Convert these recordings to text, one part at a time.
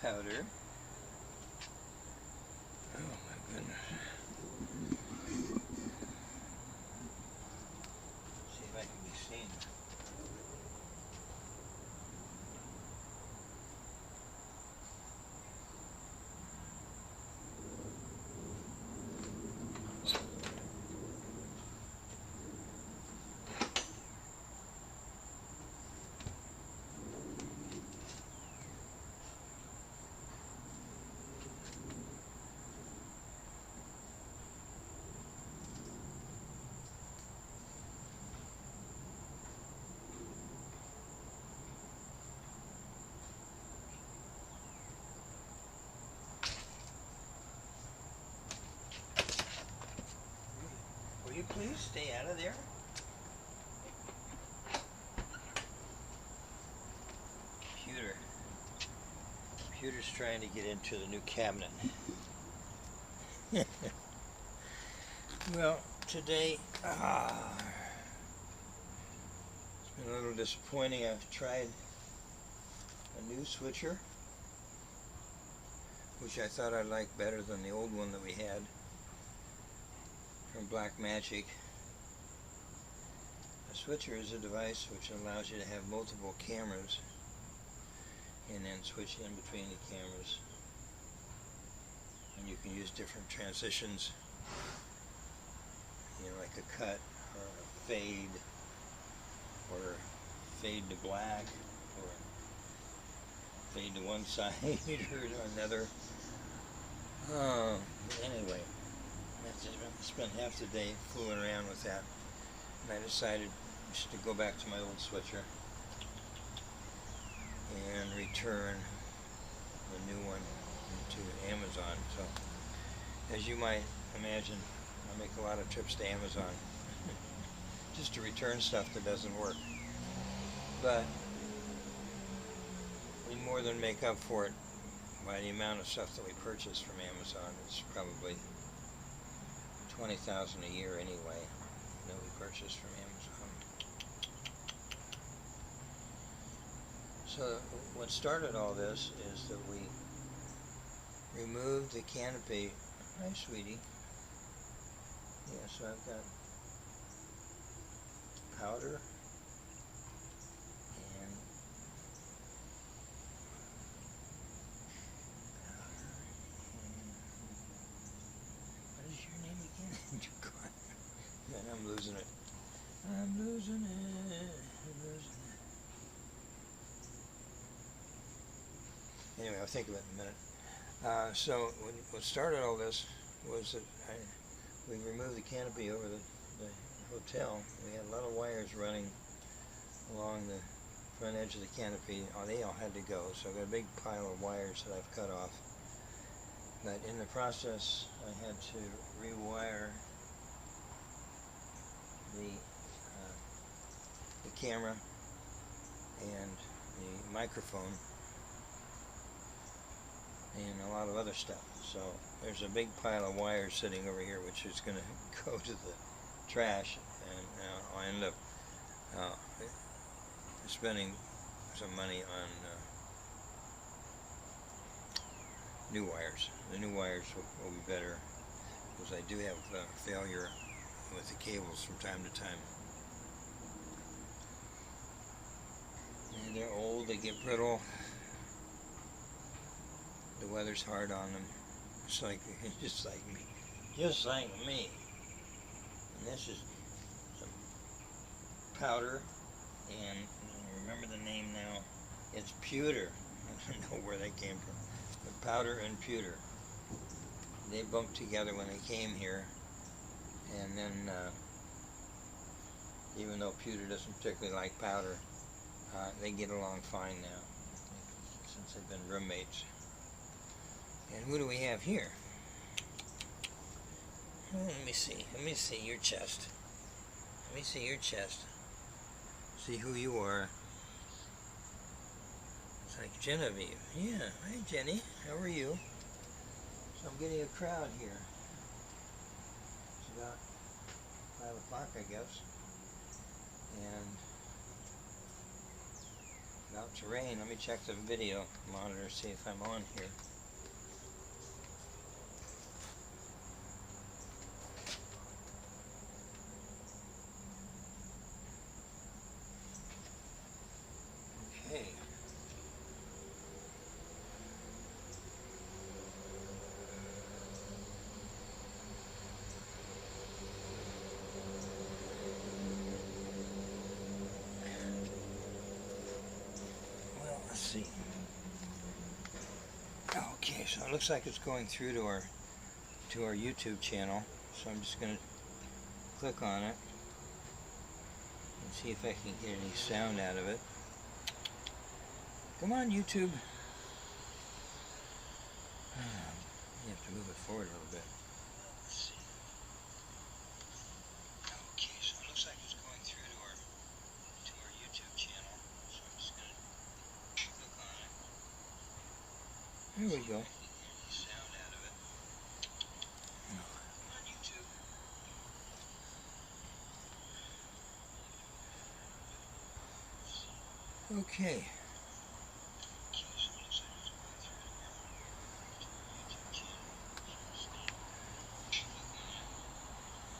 powder. Oh my goodness. See if I can be seen. Will you please stay out of there? Computer. Computer's trying to get into the new cabinet. Well, today, it's been a little disappointing. I've tried a new switcher, which I thought I liked better than the old one that we had from Blackmagic. A switcher is a device which allows you to have multiple cameras and then switch in between the cameras, and you can use different transitions, you know, like a cut or a fade or fade to black or fade to one side or another. Anyway, I just spent half the day fooling around with that, and I decided just to go back to my old switcher and return the new one to Amazon. So, as you might imagine, I make a lot of trips to Amazon just to return stuff that doesn't work. But we more than make up for it by the amount of stuff that we purchase from Amazon. It's probably $20,000 a year anyway that we purchase from Amazon. So what started all this is that we removed the canopy. Hi, sweetie. Yeah, so I've got powder and what is your name again? Man, I'm losing it. I'm losing it. I'm losing it. Anyway, I'll think of it in a minute. So what started all this was that we removed the canopy over the hotel. We had a lot of wires running along the front edge of the canopy. They all had to go, so I've got a big pile of wires that I've cut off. But in the process, I had to rewire the camera and the microphone and a lot of other stuff. So there's a big pile of wires sitting over here, which is going to go to the trash, and I'll end up spending some money on new wires. The new wires will be better, because I do have failure with the cables from time to time. And they're old, they get brittle. The weather's hard on them. It's like just like me. Just like me. And this is some powder, and remember the name now. It's pewter. I don't know where that came from. But powder and pewter. They bumped together when they came here, and then even though pewter doesn't particularly like powder, they get along fine now, since they've been roommates. And what do we have here? Oh, let me see your chest. Let me see your chest. See who you are. It's like Genevieve. Yeah, hi Jenny, how are you? So I'm getting a crowd here. It's about 5 o'clock, I guess. And about about to rain. Let me check the video monitor, see if I'm on here. Okay. Well, let's see. Okay, so it looks like it's going through to our YouTube channel. So I'm just going to click on it and see if I can get any sound out of it. Come on, YouTube. You have to move it forward a little bit. Let's see. Okay, so it looks like it's going through to our YouTube channel. So I'm just going to click on it. There we go. Sound out of it. Come on, YouTube. Okay.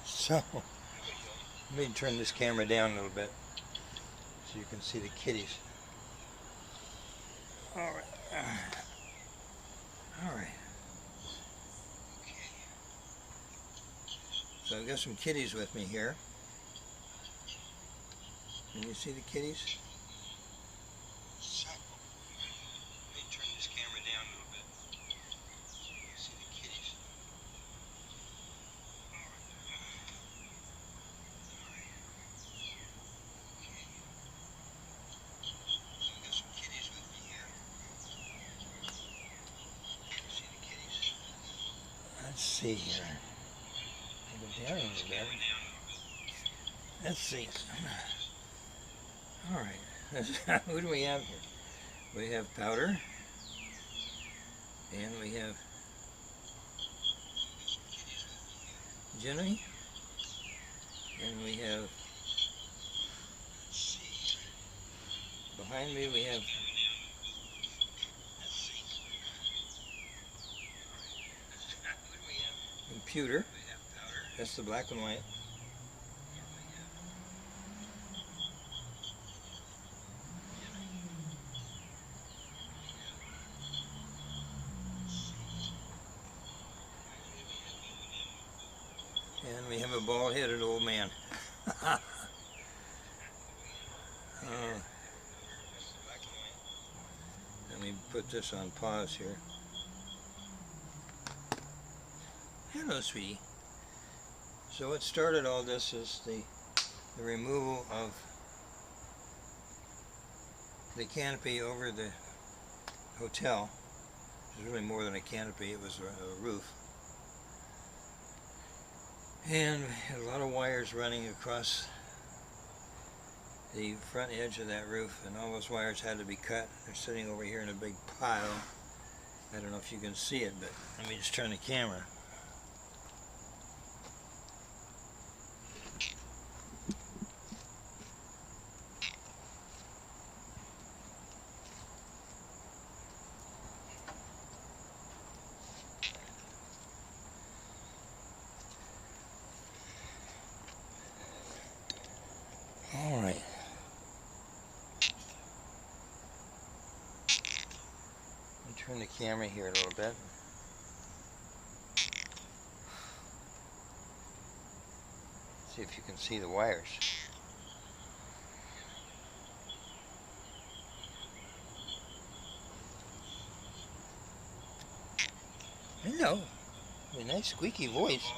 So, let me turn this camera down a little bit so you can see the kitties. Alright. Alright. So I've got some kitties with me here. Can you see the kitties? So, let me turn this camera down a little bit so you can see the kitties. Let's see here. Go down a little bit. Let's see. Alright. Who do we have here? We have Powder. And we have Jenny. And we have, behind me we have Computer. That's the black and white. And we have a bald-headed old man. Let me put this on pause here. Hello, sweetie. So what started all this is the removal of the canopy over the hotel. It was really more than a canopy, it was a roof. And we had a lot of wires running across the front edge of that roof, and all those wires had to be cut. They're sitting over here in a big pile. I don't know if you can see it, but let me just turn the camera. All right. Let me turn the camera here a little bit. See if you can see the wires. Hello. A nice squeaky voice.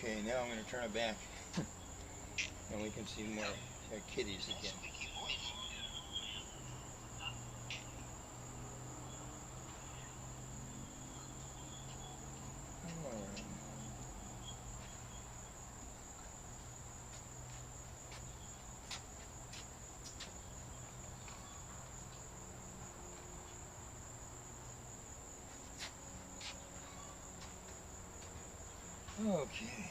Okay, now I'm going to turn it back and we can see more kitties again. Okay.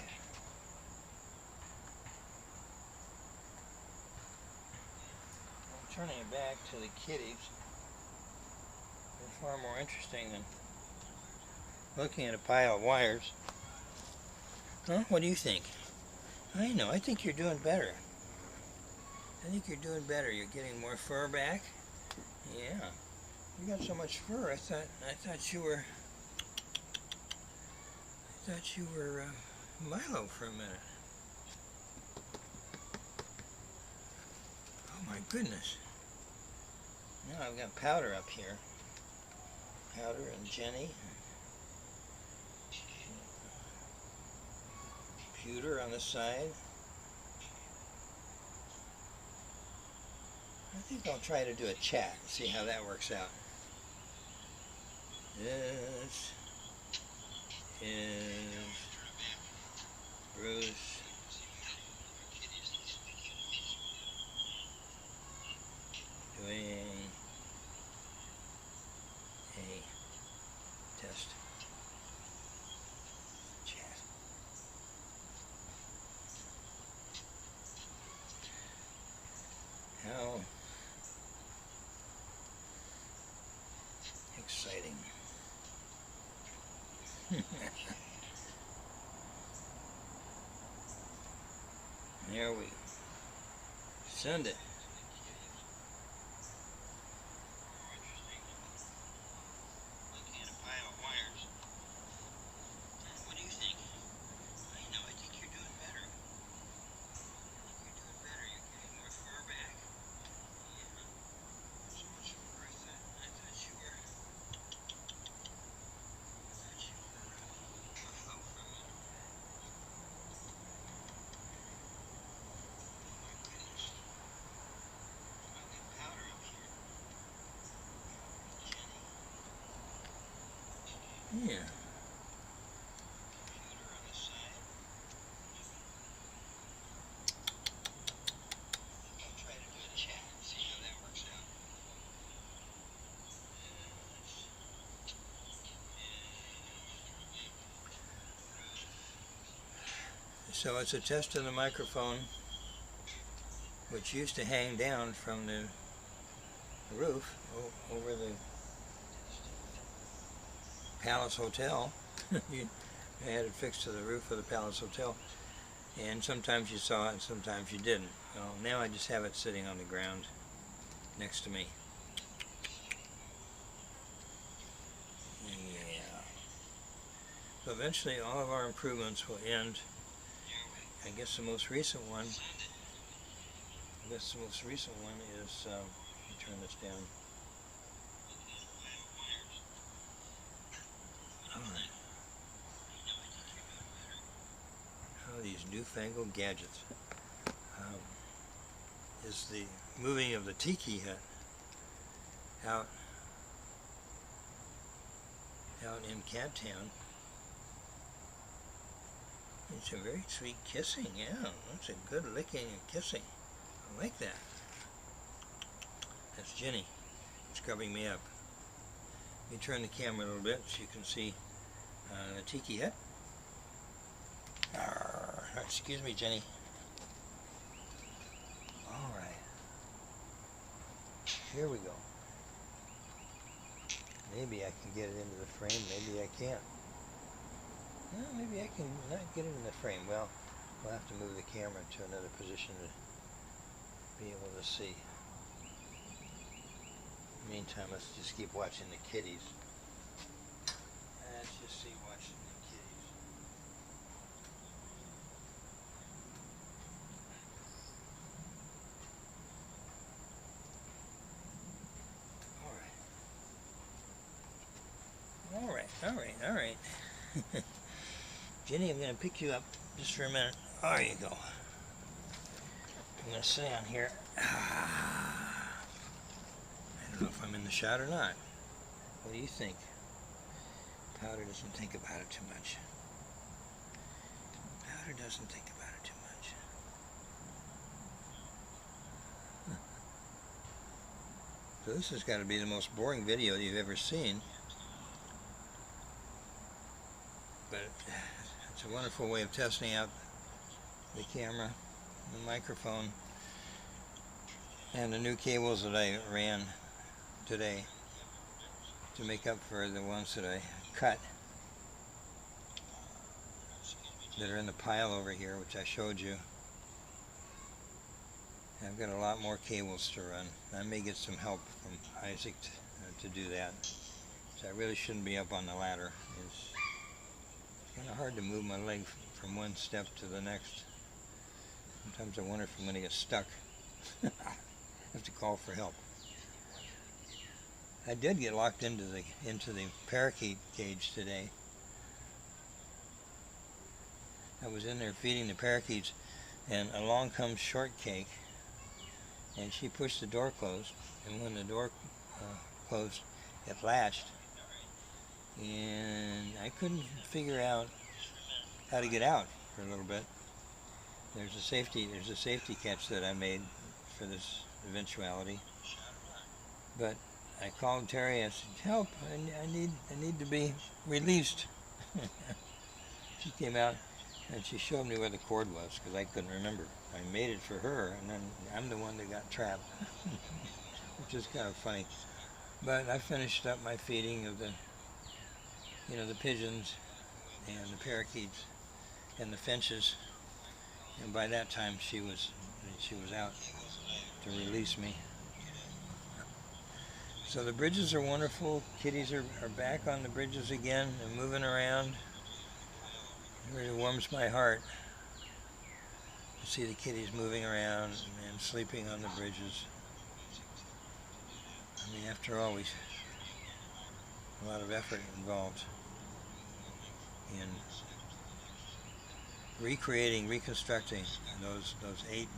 I'm turning it back to the kitties. They're far more interesting than looking at a pile of wires. Huh? What do you think? I know. I think you're doing better. I think you're doing better. You're getting more fur back. Yeah. You got so much fur. I thought you were Milo for a minute. Oh my goodness. Now I've got Powder up here. Powder and Jenny. Pewter on the side. I think I'll try to do a chat and see how that works out. This is Bruce doing a test chat. How exciting. There we send it. What do you think? I know, I think you're doing better. You're getting more fur back. Yeah. So much fur. I thought you were buffalo for a minute. Powder up here. Jenny. Yeah. Pewter on the side. I'll try to do a chat and see how that works out. So it's a test of the microphone, which used to hang down from the roof over the Palace Hotel. You had it fixed to the roof of the Palace Hotel, and sometimes you saw it and sometimes you didn't. Well, now I just have it sitting on the ground next to me. Yeah. So eventually all of our improvements will end. I guess the most recent one is, let me turn this down. Alright. Oh, these newfangled gadgets. Is the moving of the tiki hut out in Cat Town. It's a very sweet kissing, yeah. That's a good licking and kissing. I like that. That's Jenny scrubbing me up. Let me turn the camera a little bit so you can see the tiki hut. Excuse me, Jenny. Alright. Here we go. Maybe I can get it into the frame, maybe I can't. Well, maybe I can not get it in the frame. Well, we'll have to move the camera to another position to be able to see. In the meantime, let's just keep watching the kitties. Let's just see watching the kitties. All right. Jenny, I'm going to pick you up just for a minute. There you go. I'm going to sit down here. I don't know if I'm in the shot or not. What do you think? Powder doesn't think about it too much. Powder doesn't think about it too much. So this has got to be the most boring video you've ever seen. But it's a wonderful way of testing out the camera, the microphone, and the new cables that I ran today to make up for the ones that I cut that are in the pile over here, which I showed you. I've got a lot more cables to run. I may get some help from Isaac to do that. So I really shouldn't be up on the ladder. It's kind of hard to move my leg from one step to the next. Sometimes I wonder if I'm going to get stuck. I have to call for help. I did get locked into the parakeet cage today. I was in there feeding the parakeets, and along comes Shortcake, and she pushed the door closed, and when the door closed, it latched, and I couldn't figure out how to get out for a little bit. There's a safety catch that I made for this eventuality, but I called Terry. I said, "Help! I need to be released." She came out and she showed me where the cord was because I couldn't remember. I made it for her, and then I'm the one that got trapped, which is kind of funny. But I finished up my feeding of the pigeons and the parakeets and the finches, and by that time she was out to release me. So the bridges are wonderful. Kitties are back on the bridges again and moving around. It really warms my heart to see the kitties moving around and sleeping on the bridges. I mean, after all, a lot of effort involved in reconstructing those eight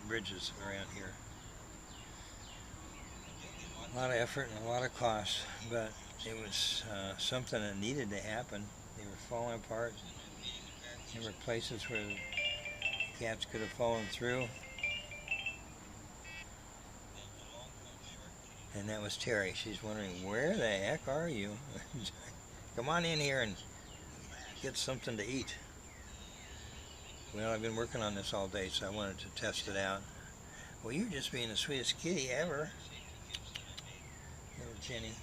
bridges around here. A lot of effort and a lot of cost, but it was something that needed to happen. They were falling apart. There were places where the cats could have fallen through. And that was Terry. She's wondering, where the heck are you? Come on in here and get something to eat. Well, I've been working on this all day, so I wanted to test it out. Well, you're just being the sweetest kitty ever. Little Jenny.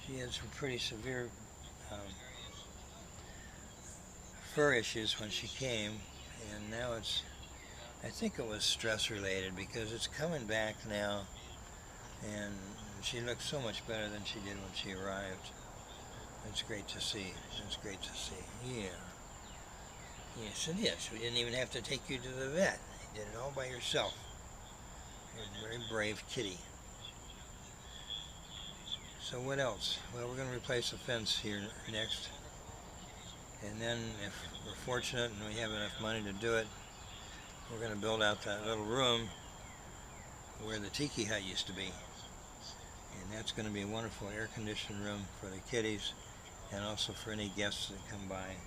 She had some pretty severe fur issues when she came, and now I think it was stress related because it's coming back now, and she looks so much better than she did when she arrived. It's great to see. It's great to see. Yeah. Yes, it is. We didn't even have to take you to the vet. You did it all by yourself. You're a very brave kitty. So what else? Well, we're going to replace the fence here next. And then if we're fortunate and we have enough money to do it, we're going to build out that little room where the tiki hut used to be. And that's going to be a wonderful air-conditioned room for the kitties and also for any guests that come by.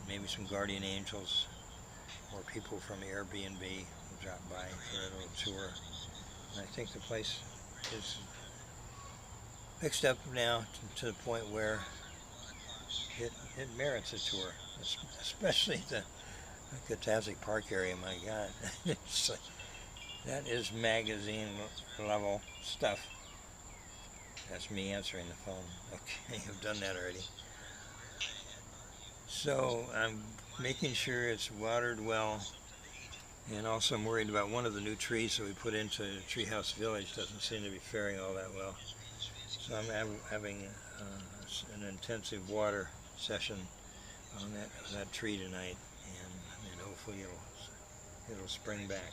Maybe some guardian angels or people from Airbnb will drop by for a little tour. And I think the place is fixed up now to the point where it merits a tour, especially the Katazik Park area. My God, it's like, that is magazine level stuff. That's me answering the phone. Okay, I've done that already. So I'm making sure it's watered well, and also I'm worried about one of the new trees that we put into Treehouse Village doesn't seem to be faring all that well. So I'm having an intensive water session on that tree tonight, and hopefully it'll spring back.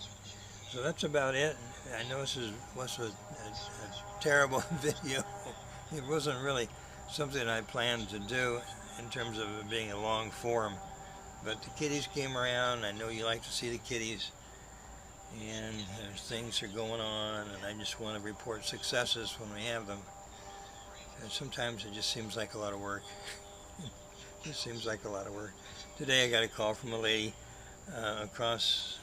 So that's about it. I know this was a terrible video. It wasn't really something I planned to do, in terms of it being a long form. But the kitties came around. I know you like to see the kitties, and things are going on, and I just want to report successes when we have them. And sometimes it just seems like a lot of work. It just seems like a lot of work. Today I got a call from a lady across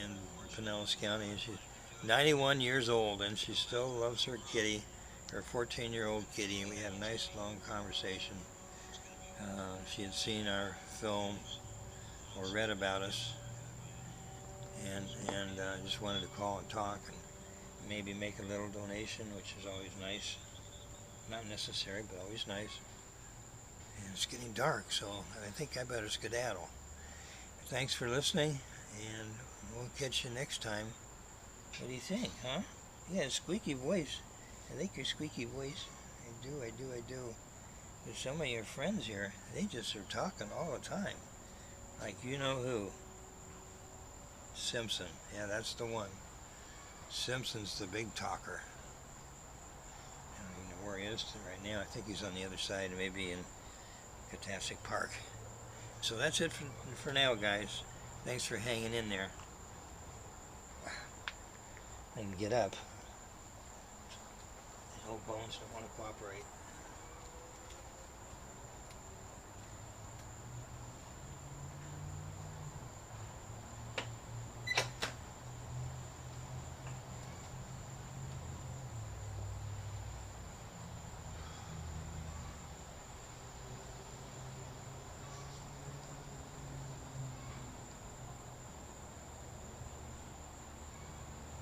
in Pinellas County, and she's 91 years old, and she still loves her kitty, her 14-year-old kitty, and we had a nice long conversation. She had seen our film or read about us, and just wanted to call and talk and maybe make a little donation, which is always nice. Not necessary, but always nice. And it's getting dark, so I think I better skedaddle. Thanks for listening, and we'll catch you next time. What do you think, huh? Yeah, squeaky voice. I like your squeaky voice. I do. There's some of your friends here, they just are talking all the time. Like you know who. Simpson. Yeah, that's the one. Simpson's the big talker. I don't even know where he is right now. I think he's on the other side, maybe in Catastic Park. So that's it for now, guys. Thanks for hanging in there. I can get up. The old bones don't want to cooperate.